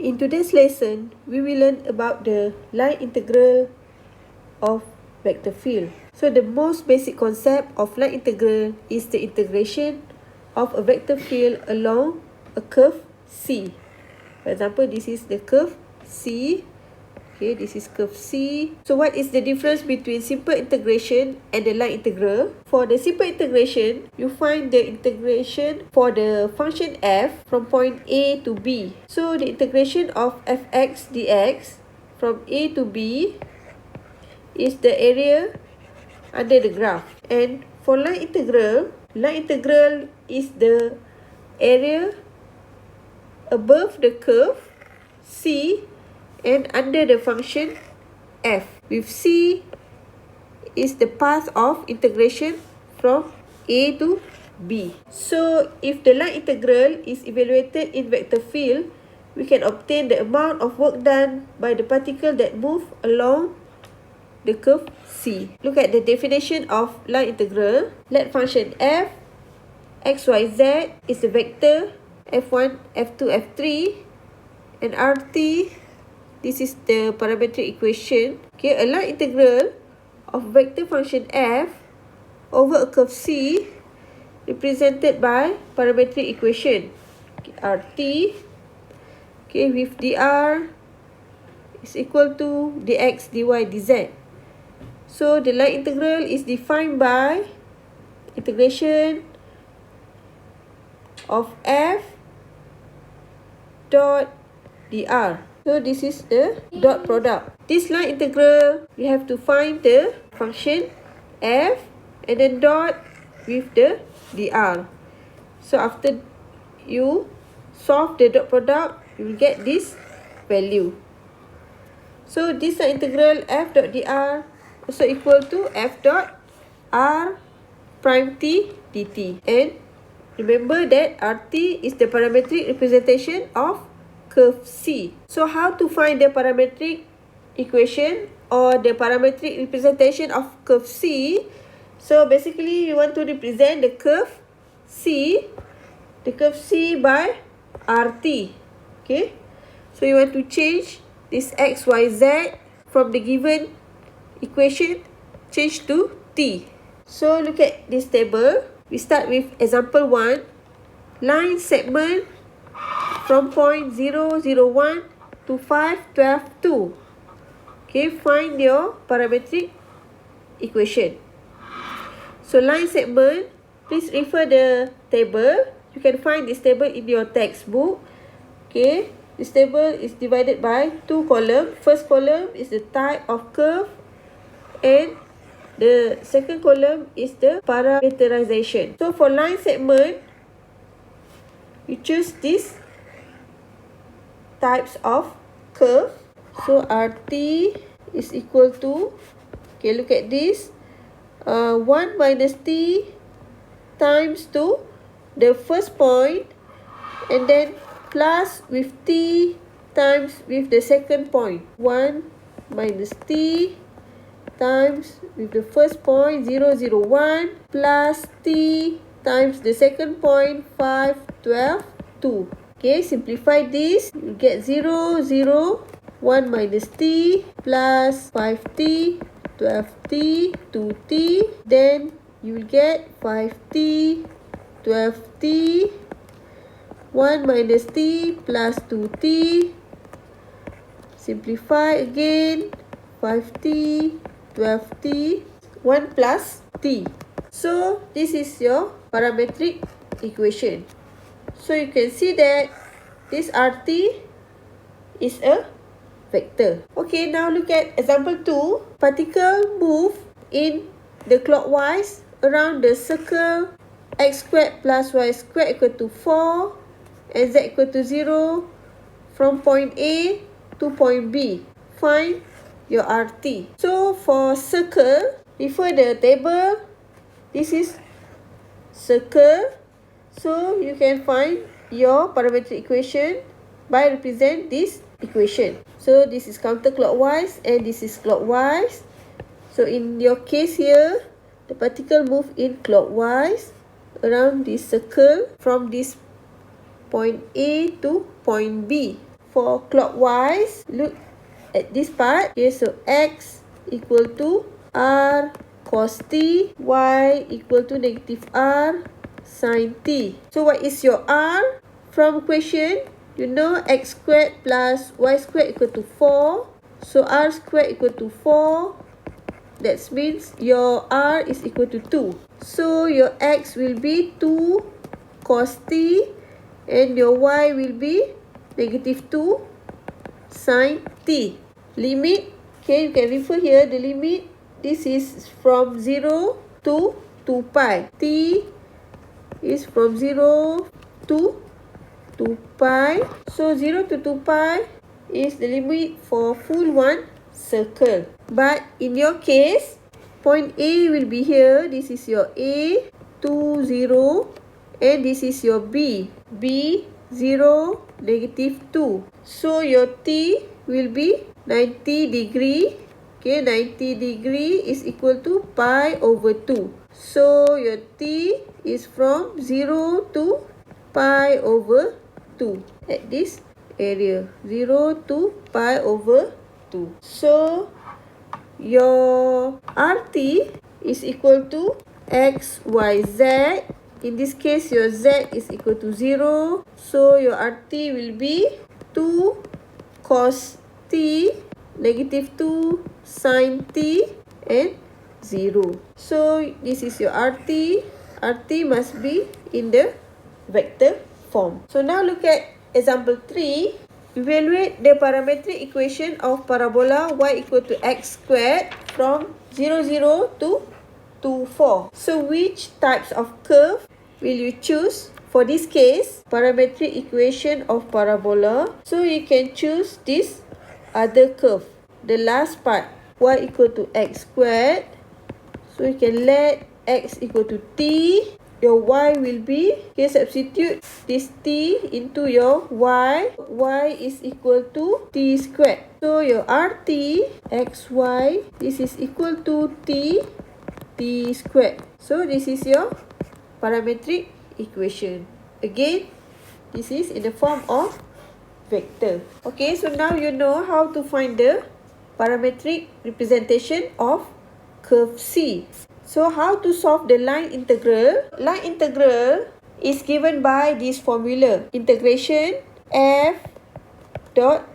In today's lesson, we will learn about the line integral of vector field. So the most basic concept of line integral is the integration of a vector field along a curve C. For example, this is the curve C. Okay, this is curve C. So what is the difference between simple integration and the line integral? For the simple integration, you find the integration for the function f from point A to B. So the integration of fx dx from A to B is the area under the graph. And for line integral is the area above the curve C and under the function f, with C is the path of integration from A to B. So if the line integral is evaluated in vector field, we can obtain the amount of work done by the particle that move along the curve C. Look at the definition of line integral. Let function f x, y, z is the vector f1, f2, f3, and rt, this is the parametric equation. Okay, a line integral of vector function f over a curve C represented by parametric equation. Okay, rt, okay, with dr is equal to dx, dy, dz. So the line integral is defined by integration of f dot dr. So this is the dot product. This line integral, we have to find the function f and then dot with the dr. So after you solve the dot product, you will get this value. So this line integral f dot dr also equal to f dot r prime t dt. And remember that rt is the parametric representation of curve C. So how to find the parametric equation or the parametric representation of curve C? So basically, you want to represent the curve C by RT. Okay, so you want to change this x, y, z from the given equation, change to T. So look at this table. We start with example 1. Line segment from point 0, 0, 1 to 5, 12, 2. Okay, find your parametric equation. So line segment, please refer the table. You can find this table in your textbook. Okay, this table is divided by 2 columns. First column is the type of curve and the second column is the parameterization. So for line segment, you choose this types of curve. So RT is equal to, okay, look at this, 1 minus T times to the first point and then plus with T times with the second point. 1 minus T times with the first point 0, 0, 1 plus T times the second point 5, 12, 2. Okay, simplify this. You get 0, 0, 1 minus T plus 5T, 12T, 2T. Then you will get 5T, 12T, 1 minus T plus 2T. Simplify again. 5T, 12T, 1 plus T. So this is your parametric equation. So you can see that this RT is a vector. Okay, now look at example 2. Particle move in the clockwise around the circle x squared plus y squared equal to 4 and z equal to 0 from point A to point B. Find your RT. So for circle, refer the table. This is circle. So you can find your parametric equation by represent this equation. So this is counterclockwise and this is clockwise. So in your case here, the particle move in clockwise around this circle from this point A to point B. for clockwise, look at this part. Okay, so x equal to r cos t, y equal to negative r sin t. So what is your r? From equation, you know x squared plus y squared equal to 4. So r squared equal to 4. That means your r is equal to 2. So your x will be 2 cos t and your y will be negative 2 sin t. Limit, okay, you can refer here the limit. This is from 0 to 2 pi. T is from 0 to 2 pi. So 0 to 2 pi is the limit for full one circle. But in your case, point A will be here. This is your A, 2, 0. And this is your B. B, 0, negative 2. So your T will be 90 degree. Okay, 90 degree is equal to pi over 2. So your T is from 0 to pi over 2 at this area. 0 to pi over 2. So your RT is equal to x, y, z. In this case, your z is equal to 0. So your RT will be 2 cos t, negative 2 sin t, and 0. So this is your RT. RT must be in the vector form. So now look at example 3. Evaluate the parametric equation of parabola y equal to x squared from 0, 0 to 2, 4. So which types of curve will you choose? For this case, parametric equation of parabola. So you can choose this other curve. The last part, y equal to x squared. So you can let x equal to t. Your y will be, okay, substitute this t into your y. Y is equal to t squared. So your RT, xy, this is equal to t squared. So this is your parametric equation. Again, this is in the form of vector. Okay, so now you know how to find the parametric representation of curve C. So how to solve the line integral? Line integral is given by this formula. Integration f dot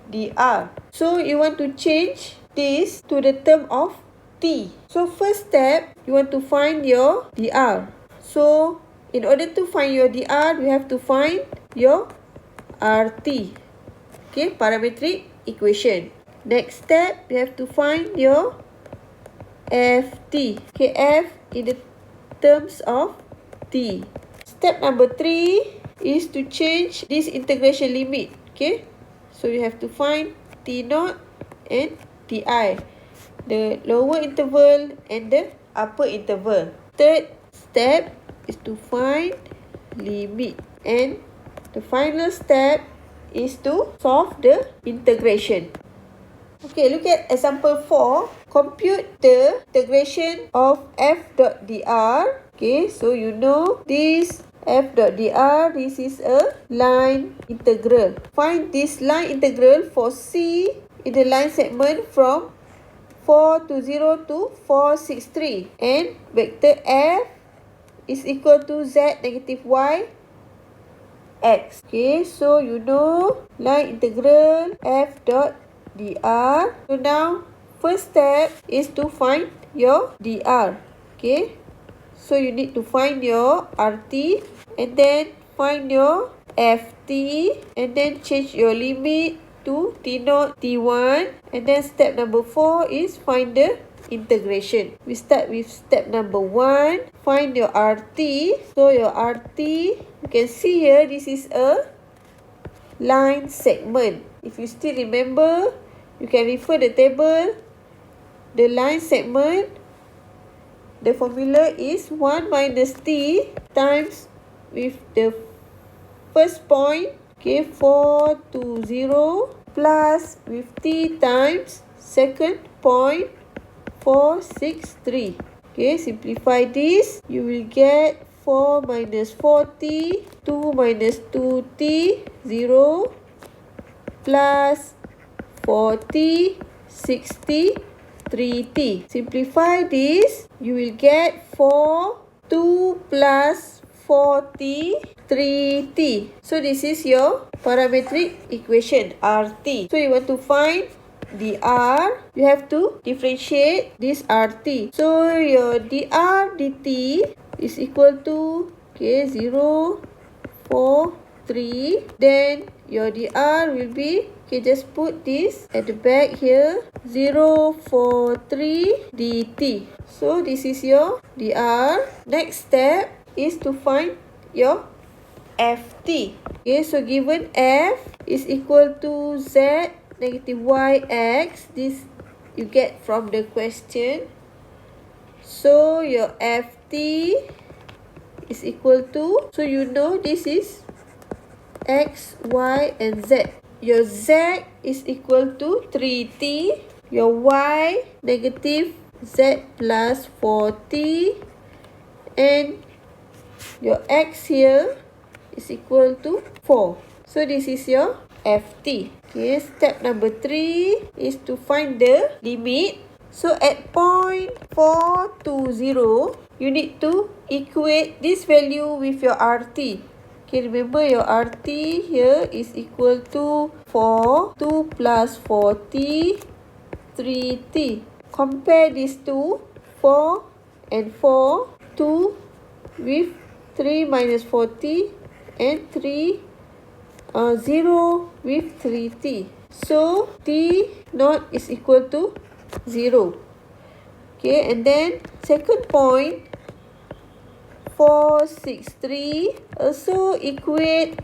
dr. So you want to change this to the term of t. So first step, you want to find your dr. So in order to find your dr, we have to find your rt. Okay, parametric equation. Next step, you have to find your ft. Okay, f in the terms of t. Step number 3 is to change this integration limit. Okay, so you have to find t0 and ti, the lower interval and the upper interval. Third step is to find limit, and the final step is to solve the integration. Okay, look at example 4. Compute the integration of f dot dr. Okay, so you know this f dot dr, this is a line integral. Find this line integral for C in the line segment from 4 to 0 to 463. And vector f is equal to z negative y x. Okay, so you know line integral f dot dr. So now first step is to find your dr. Okay, so you need to find your rt and then find your ft and then change your limit to t0, t1, and then step number 4 is find the integration. We start with step number 1. Find your rt. So your rt, you can see here, this is a line segment. If you still remember, you can refer the table. The line segment, the formula is 1 minus t times with the first point, okay, 4 to 0, plus with t times second point, 463. Okay, simplify this. You will get 4 minus 4t, 2 minus 2t, 0. plus 4t, 60, 3t. Simplify this, you will get 4, 2 plus 4t, 3t. So this is your parametric equation, RT. So you want to find dr, you have to differentiate this RT. So your dr dt is equal to 0, 4, 3. Then your dr will be, just put this at the back here, 0, 4, 3 dt. So this is your dr. Next step is to find your ft. So given f is equal to z negative yx, this you get from the question. So your ft is equal to, so you know this is x, y and z. Your z is equal to 3t, your y negative z plus 4t, and your x here is equal to 4. So this is your ft. Step number 3 is to find the limit. So at point 4 to 0, you need to equate this value with your RT. Remember your RT here is equal to 4, 2 plus 4t, 3t. Compare these two, 4 and 4, 2 with 3 minus 4t, and 0 with 3t. So t naught is equal to 0. And then second point, 4, 6, 3 also equate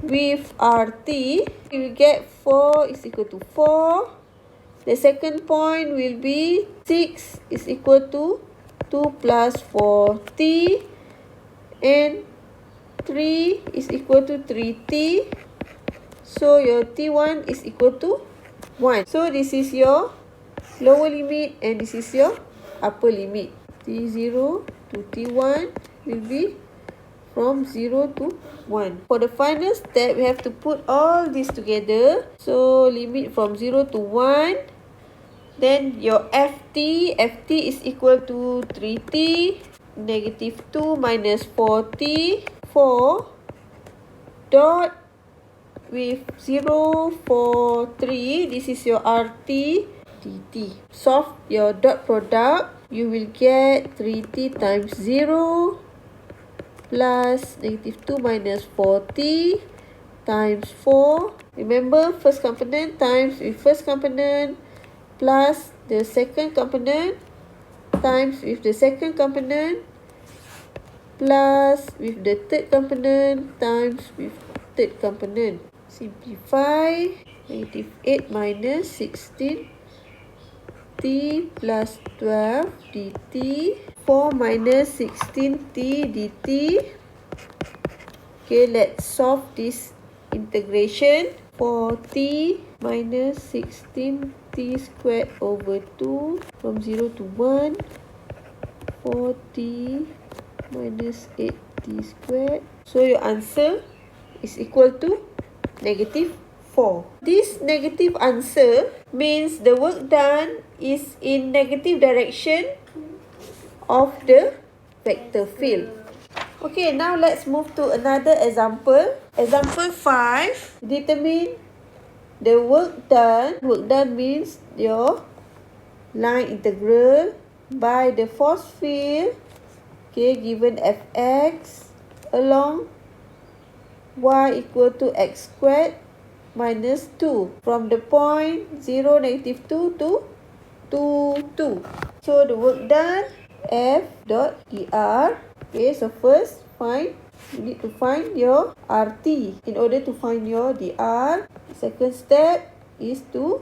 with RT. You will get 4 is equal to 4. The second point will be 6 is equal to 2 plus 4t, and 3 is equal to 3t. So your t1 is equal to 1. So this is your lower limit and this is your upper limit. T0 to T1 will be from 0 to 1. For the final step, we have to put all this together. So limit from 0 to 1. Then your ft is equal to 3t, negative 2 minus 4t, 4 dot with 0, 4, 3. This is your RT dt. Solve your dot product. You will get 3t times 0 plus negative 2 minus 4t times 4. Remember, first component times with first component plus the second component times with the second component plus with the third component times with third component. Simplify, negative 8 minus 16 t plus 12 dt, 4 minus 16t dt. Let's solve this integration. 4t minus 16t squared over 2 from 0 to 1. 4t minus 8t squared. So your answer is equal to negative 4. This negative answer means the work done is in negative direction of the vector field. Now let's move to another example. Example 5. Determine the work done. Work done means your line integral by the force field, given fx along y equal to x squared minus 2 from the point 0, negative 2 to 2, 2. So the work done, f dot dr. So first you need to find your RT. In order to find your dr, second step is to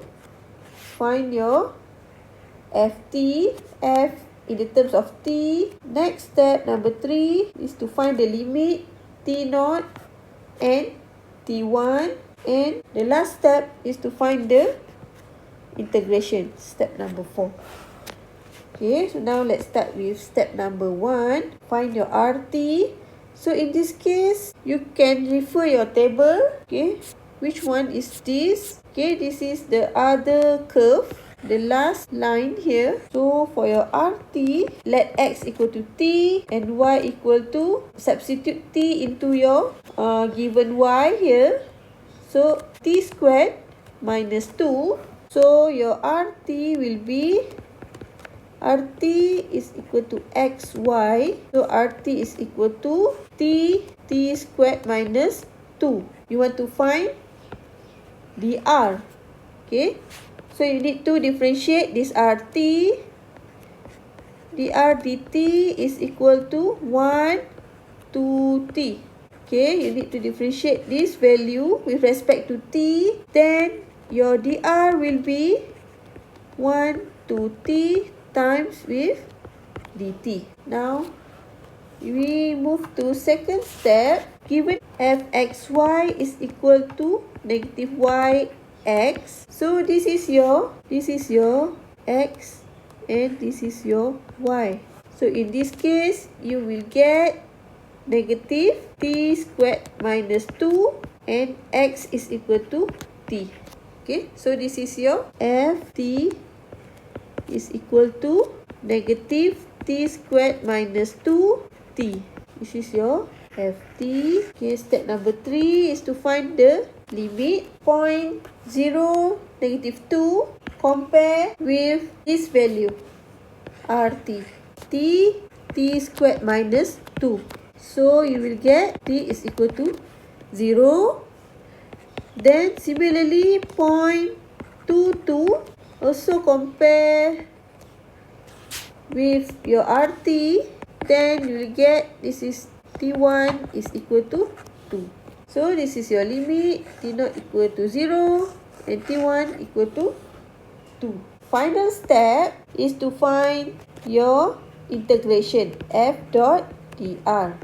find your ft, f in the terms of t. Next step, number 3, is to find the limit t0 and t1. And the last step is to find the integration, step number 4. So now let's start with step number 1. Find your RT. So in this case, you can refer your table. which one is this? Okay, this is the other curve, the last line here. So for your RT, let x equal to t and y equal to, substitute t into your given y here. So t squared minus 2. So your RT will be, RT is equal to xy. So RT is equal to t squared minus 2. You want to find dr. Okay, so you need to differentiate this RT. dr dt is equal to 1 to t. Okay, you need to differentiate this value with respect to t. Then your dr will be 1 to t times with dt. Now we move to second step. Given fxy is equal to negative yx. So this is your x and this is your y. So in this case, you will get negative t squared minus 2 and x is equal to t. Okay, so this is your ft is equal to negative t squared minus 2t. This is your ft. Okay, step number 3 is to find the limit. Point 0, negative 2, compare with this value, rt. t squared minus 2. So you will get t is equal to 0. Then similarly, point 22, also compare with your RT. Then you will get, this is T1 is equal to 2. So this is your limit, T0 equal to 0 and T1 equal to 2. Final step is to find your integration, f dot dr.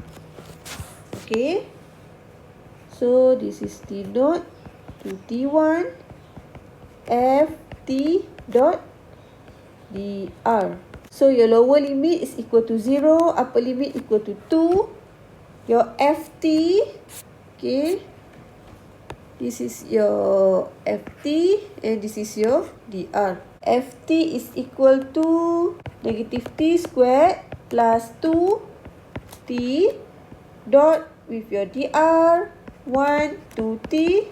Okay, so this is T0 to T1 ft dot dr. So your lower limit is equal to 0, upper limit equal to 2. Your ft, okay, this is your ft and this is your dr. ft is equal to negative t squared plus 2t dot with your dr 1 to t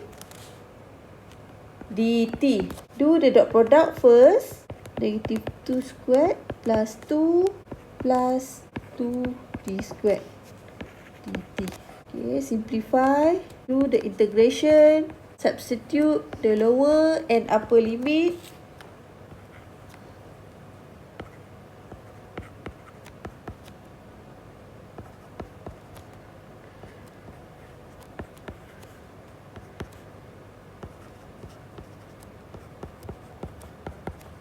dt. Do the dot product first. Negative 2 squared plus 2 plus 2t squared dt. Okay, simplify. Do the integration. Substitute the lower and upper limit.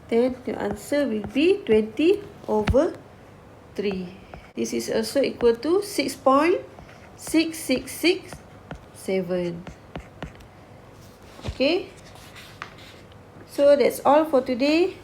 Then the answer will be 20 over 3. This is also equal to 6.6667. Okay. So that's all for today.